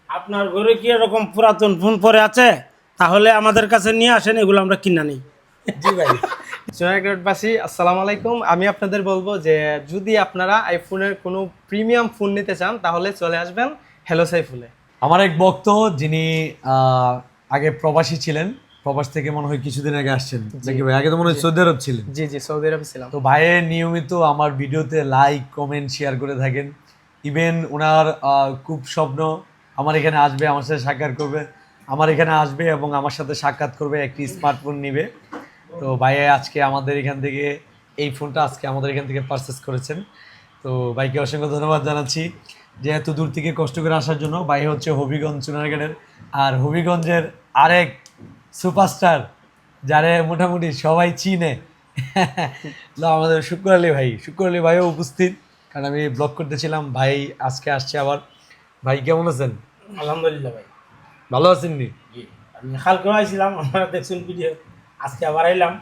আপনার ঘরে কি এরকম পুরাতন ফোন পরে আছে? তাহলে আমাদের কাছে নিয়ে আসেন, এগুলো আমরা কিনা নিই। জি ভাই। জয়গ্রাটবাসী আসসালামু আলাইকুম। আমি আপনাদের বলবো যে যদি আপনারা আইফোনের কোনো প্রিমিয়াম ফোন নিতে চান তাহলে চলে আসবেন হ্যালো সাইফুলে। আমার এক ভক্ত যিনি আগে প্রবাসী ছিলেন, প্রবাস থেকে মনে হয় কিছুদিন আগে আসছেন নাকি ভাই? আগে তো মনে হয় সৌদি আরব ছিলেন। জি জি, সৌদি আরবে ছিলাম। তো ভাইয়ের নিয়মিত আমার ভিডিওতে লাইক কমেন্ট শেয়ার করে থাকেন। ইভেন ওনার খুব স্বপ্ন আমার এখানে আসবে, আমার সাথে সাক্ষাৎ করবে, আমার এখানে আসবে এবং আমার সাথে সাক্ষাৎ করবে, একটি স্মার্টফোন নিবে। তো ভাইয়া আজকে আমাদের এখান থেকে এই ফোনটা আজকে আমাদের এখান থেকে পারচেস করেছেন। তো ভাইকে অসংখ্য ধন্যবাদ জানাচ্ছি যে এত দূর থেকে কষ্ট করে আসার জন্য। ভাই হচ্ছে হবিগঞ্জ চুনারঘাটের, আর হবিগঞ্জের আরেক সুপারস্টার যারে মোটামুটি সবাই চিনে আমাদের শুক্র আলী ভাই। শুক্র আলী ভাইও উপস্থিত, কারণ আমি ব্লগ করতেছিলাম। ভাই আজকে আসছে আবার। ভাই কেমন আছেন? আলহামদুলিল্লাহ ভাই, ভালো আছেন নি? জি। আমি কালকেও আইছিলাম, আপনারা দেখছেন ভিডিও। আজকে আবার আইলাম।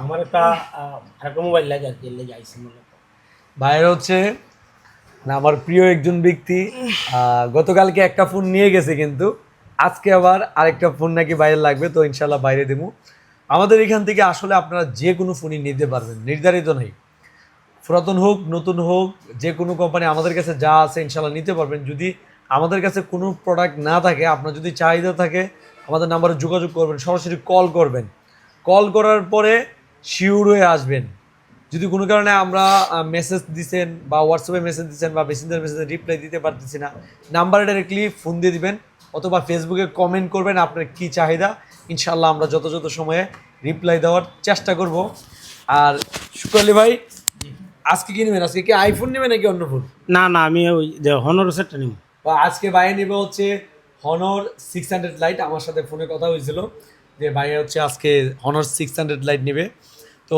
আমার একটা মোবাইল লাগে আর কি, এর লেগে আইছি মূলত। ভাইয়ের হচ্ছে না আমার প্রিয় একজন ব্যক্তি। গতকালকে একটা ফোন নিয়ে গেছে, কিন্তু আজকে আবার আরেকটা ফোন নাকি বাইরে লাগবে, তো ইনশাল্লাহ বাইরে দেবো। আমাদের এখান থেকে আসলে আপনারা যে কোনো ফোনই নিতে পারবেন, নির্ধারিত নেই। পুরাতন হোক নতুন হোক, যে কোনো কোম্পানি আমাদের কাছে যা আছে ইনশাল্লাহ নিতে পারবেন। যদি আমাদের কাছে কোনো প্রোডাক্ট না থাকে, আপনার যদি চাহিদা থাকে, আমাদের নাম্বারে যোগাযোগ করবেন, সরাসরি কল করবেন। কল করার পরে শিওর হয়ে আসবেন। যদি কোনো কারণে আমরা মেসেজ দিচ্ছেন বা হোয়াটসঅ্যাপে মেসেজ দিচ্ছেন বা মেসেঞ্জার মেসেজে রিপ্লাই দিতে পারতেছি না, নাম্বারে ডাইরেক্টলি ফোন দিয়ে দিবেন অথবা ফেসবুকে কমেন্ট করবেন আপনার কী চাহিদা। ইনশাল্লাহ আমরা যথাযথ সময়ে রিপ্লাই দেওয়ার চেষ্টা করব। আর শুক্রালি ভাই, আজকে কি নেবেন? আজকে কি আইফোন নেবেন নাকি অন্য ফোন? না না, আমি ওই যে হনর সেটটা নিব। বা আজকে বাইরে নেবে হচ্ছে হনর 600 লাইট। আমার সাথে ফোনে কথা হয়েছিল যে বাইরে হচ্ছে আজকে হনর 600 লাইট নেবে। তো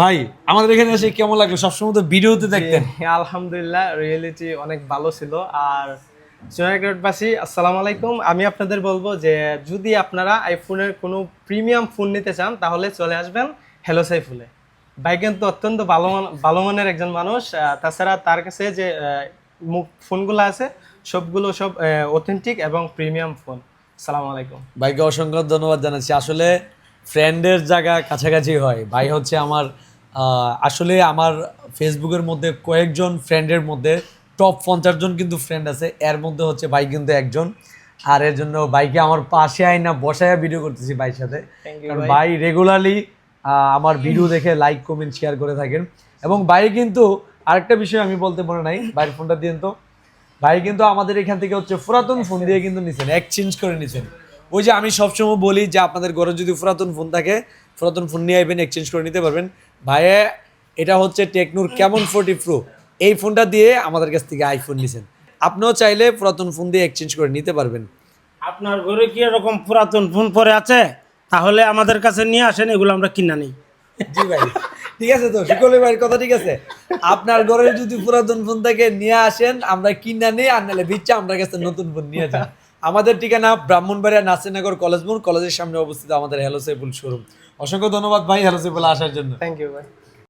ভাই আমাদের এখানে এসে কেমন লাগলো? সবসময় তো ভিডিওতে দেখতেন। আলহামদুলিল্লাহ, রিয়েলিটি অনেক ভালো ছিল। আর জয়গ্রাটবাসী আসসালামু আলাইকুম। আমি আপনাদের বলবো যে যদি আপনারা আইফোনের কোনো প্রিমিয়াম ফোন নিতে চান তাহলে চলে আসবেন হ্যালো সাইফুলে। ভাই কিন্তু অত্যন্ত ভালো মানের একজন মানুষ। তাছাড়া তার কাছে যে ফোনগুলো আছে সবগুলো সব অথেন্টিক এবং প্রিমিয়াম ফোন। আসসালামু আলাইকুম। ভাইকে অসংখ্য ধন্যবাদ জানাচ্ছি। আসলে ফ্রেন্ডের জায়গা কাছাকাছি হয়। ভাই হচ্ছে আমার আসলে আমার ফেসবুকের মধ্যে কয়েকজন ফ্রেন্ডের মধ্যে টপ 50 জন কিন্তু ফ্রেন্ড আছে, এর মধ্যে হচ্ছে ভাই কিন্তু একজন। আর এর জন্য ভাইকে আমার পাশে আইনা বসায়া ভিডিও করতেছি ভাইয়ের সাথে, কারণ ভাই রেগুলারলি আমার ভিডিও দেখে লাইক কমেন্ট শেয়ার করে থাকেন। এবং ভাই কিন্তু আরেকটা বিষয় আমি বলতে মনে নাই, ভাইয়ের ফোনটা দিন তো। ভাই কিন্তু আমাদের এখান থেকে হচ্ছে পুরাতন ফোন দিয়ে কিন্তু নিছেন, এক্সচেঞ্জ করে নিছেন। ওই যে আমি সবসময় বলি যে আপনাদের ঘরে যদি পুরাতন ফোন থাকে, পুরাতন ফোন নিয়ে আসবেন, এক্সচেঞ্জ করে নিতে পারবেন। ভাইয়া এটা হচ্ছে টেকনোর কেমন 40 প্রো, এই ফোনটা দিয়ে আমাদের কাছ থেকে আইফোন নিছেন। আপনিও চাইলে পুরাতন ফোন দিয়ে এক্সচেঞ্জ করে নিতে পারবেন। আপনার ঘরে কি এরকম পুরাতন ফোন পরে আছে? তাহলে আমাদের কাছে নিয়ে আসেন, এগুলো আমরা কিনা নিই। জি ভাই, ঠিক আছে। তো শুকলি ভাইয়ের কথা ঠিক আছে। আপনার ঘরে যদি পুরাতন ফোন থাকে নিয়ে আসেন, আমরা কিনা নিই, আর নাহলে বিচ্ছা আমরা কাছে নতুন ফোন নিয়ে যান। আমাদের ঠিকানা ব্রাহ্মণবাড়িয়া নাসিরনগর কলেজ মোড়, কলেজের সামনে অবস্থিত আমাদের হ্যালো সাইফুল শোরুম। অসংখ্য ধন্যবাদ ভাই হ্যালো সাইফুল আসার জন্য। থ্যাংক ইউ ভাই।